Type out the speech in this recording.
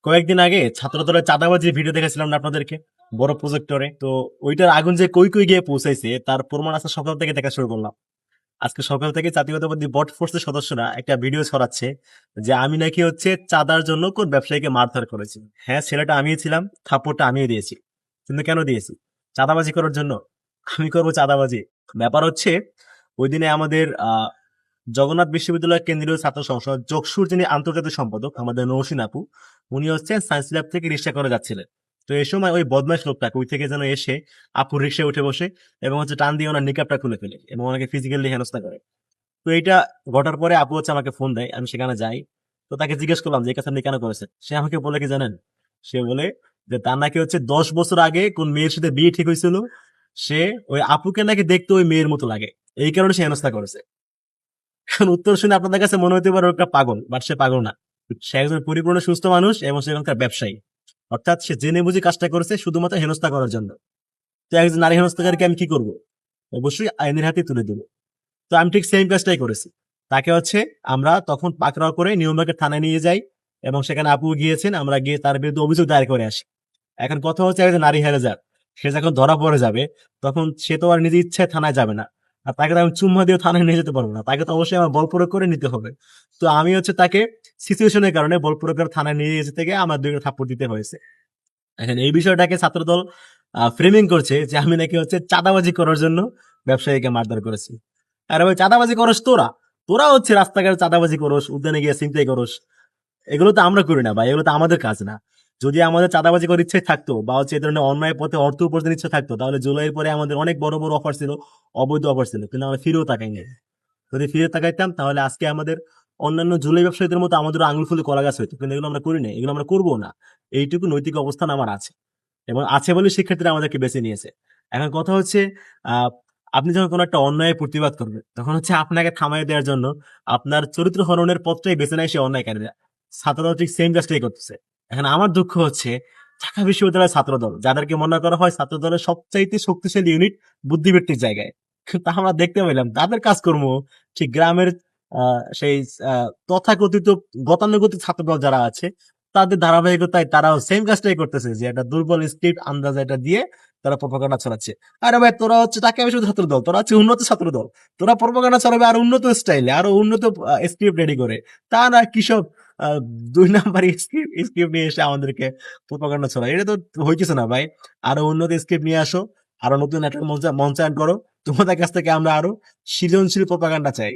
কয়েকদিন আগে ছাত্রদলের চাঁদাবাজির ভিডিও দেখেছিলাম না আপনাদেরকে, বড় প্রজেক্টরে। তো ওইটার আগুন যে কই কই গিয়ে পৌঁছাইছে তার প্রমাণ আজকে সকাল থেকে দেখা শুরু করলাম। আজকে সকাল থেকে জাতীয়তাবাদী বট ফোর্সের সদস্যরা একটা ভিডিও ছড়াচ্ছে যে আমি নাকি চাঁদার জন্য কোন ব্যবসায়ীকে মারধর করেছি। হ্যাঁ, ছেলেটা আমিই ছিলাম, থাপ্পড়টা আমিই দিয়েছি। কিন্তু কেন দিয়েছি? চাঁদাবাজি করার জন্য? আমি করবো চাঁদাবাজি? ব্যাপার হচ্ছে, ওই দিনে আমাদের জগন্নাথ বিশ্ববিদ্যালয়ের কেন্দ্রীয় ছাত্র সংসদ যকসুর যিনি আন্তর্জাতিক সম্পাদক আমাদের নৌসিন আপু, উনি সায়েন্স ল্যাব থেকে রিক্সা করে যাচ্ছিলেন। তো এই সময় ওই বদমাশ লোকটা কই থেকে যেন এসে আপুর রিক্সায় উঠে বসে এবং টান দিয়ে ওনার নিকাবটা খুলে ফেলে এবং ওনাকে ফিজিক্যালি হেনস্থা করে। তো এইটা ঘটার পরে আপু আমাকে ফোন দেয়, আমি সেখানে যাই। তো তাকে জিজ্ঞেস করলাম যে এই কাজ আপনি কেন করেছেন। সে আমাকে বলে কি জানেন? সে বলে যে তার নাকি 10 বছর আগে কোন মেয়ের সাথে বিয়ে ঠিক হয়েছিল, সে ওই আপুকে নাকি দেখতে ওই মেয়ের মতো লাগে, এই কারণে সে হেনস্থা করেছে। এখন উত্তর শুনে আপনাদের কাছে মনে হতে পারে একটা পাগল, বাট সে পাগল না। সে একজন পরিপূর্ণ সুস্থ মানুষ এবং সে এখানকার ব্যবসায়ী। অর্থাৎ সে জেনে বুঝে কাজটা করেছে শুধুমাত্র হেনস্থা করার জন্য। তো একজন নারী হেনস্থাকারীকে আমি কি করব? অবশ্যই আইনের হাতে তুলে দেবো। তো আমি ঠিক সেম কাজটাই করেছি। তাকে আমরা তখন পাকড়াও করে নিউমার্কেট থানায় নিয়ে যাই এবং সেখানে আপু গিয়েছেন, আমরা গিয়ে তার বিরুদ্ধে অভিযোগ দায়ের করে আসি। এখন কথা হচ্ছে, একজন নারী হেরেজার সে যখন ধরা পড়ে যাবে, তখন সে তো আর নিজের ইচ্ছায় থানায় যাবে না। আর তাকে তো আমি চুম্মা দিয়ে থানায় নিয়ে যেতে পারবো না, তাকে তো অবশ্যই আমার বল প্রয়োগ করে নিতে হবে। তো আমি তাকে সিচুয়েশনের কারণে বল প্রয়োগ করে থানায় নিয়ে যেতে গিয়ে আমার দুইটা থাপ্পড় দিতে হয়েছে। এখন এই বিষয়টাকে ছাত্রদল ফ্রেমিং করছে যে আমি নাকি চাঁদাবাজি করার জন্য ব্যবসায়ীকে মারধর করেছি। আরে ভাই, চাঁদাবাজি করস তোরা, তোরা রাস্তাঘাটে চাঁদাবাজি করস, উদ্যানে গিয়ে ছিনতাই করস। এগুলো তো আমরা করি না ভাই, এগুলো তো আমাদের কাজ না। যদি আমাদের চাঁদাবাজি করার ইচ্ছে থাকতো বা এই ধরনের অন্যায় পথে অর্থ উপার্জনের ইচ্ছে থাকতো, তাহলে জুলাইয়ের পরে আমাদের অনেক বড় বড় অফার ছিল, অবৈধ অফার ছিল, কিন্তু আমরা ফিরেও তাকাই নাই। যদি ফিরে তাকাইতাম তাহলে আজকে আমাদের অন্যান্য জুলাই ব্যবসায়ীদের মতো আমাদের আঙুল ফুলে কলা গাছ হইতো, কিন্তু এগুলো আমরা করি না, এগুলো আমরা করবো না। এইটুকু নৈতিক অবস্থান আমার আছে এবং আছে বলে শিক্ষার্থীরা আমাদেরকে বেছে নিয়েছে। এখন কথা হচ্ছে, আহ আপনি যখন কোনো একটা অন্যায়ের প্রতিবাদ করবেন, তখন আপনাকে থামাই দেওয়ার জন্য আপনার চরিত্র হননের পথটাই বেছে নেয় সে অন্যায়কারীরা। ছাত্রদল ঠিক সেম কাজটাই করতেছে। এখন আমার দুঃখ হচ্ছে, ঢাকা বিশ্ববিদ্যালয়ের ছাত্রদল, যাদেরকে মনে করা হয় ছাত্রদলের সবচাইতে শক্তিশালী ইউনিট বুদ্ধিবৃত্তিক জায়গায়, কিন্তু আমরা দেখতে পেলাম তাদের কাজকর্ম ঠিক গ্রামের সেই তথাকথিত গতানুগতিক ছাত্রদল যারা আছে, তাদের ধারাবাহিকতায় তারাও সেম কাজটাই করতেছে, যে একটা দুর্বল স্ক্রিপ্ট আন্দাজ এটা দিয়ে তারা প্রপাগান্ডা ছড়াচ্ছে। আরে ভাই, তোরা ঢাকা বিশ্ববিদ্যালয় ছাত্র দল, তোরা উন্নত ছাত্র দল, তোরা প্রপাগান্ডা ছড়াবে আর উন্নত স্টাইলে, আরো উন্নত স্ক্রিপ্ট রেডি করে। তা না কিসব আহ, 2 নাম্বার স্ক্রিপ্ট নিয়ে এসে আমাদেরকে প্রপাগান্ডা ছড়ায়, এটা তো হইতেছে না ভাই। আরো উন্নত স্ক্রিপ্ট নিয়ে আসো, আরো নতুন একটা মঞ্চায়ন করো। তোমাদের কাছ থেকে আমরা আরো সৃজনশীল প্রপাগান্ডা চাই।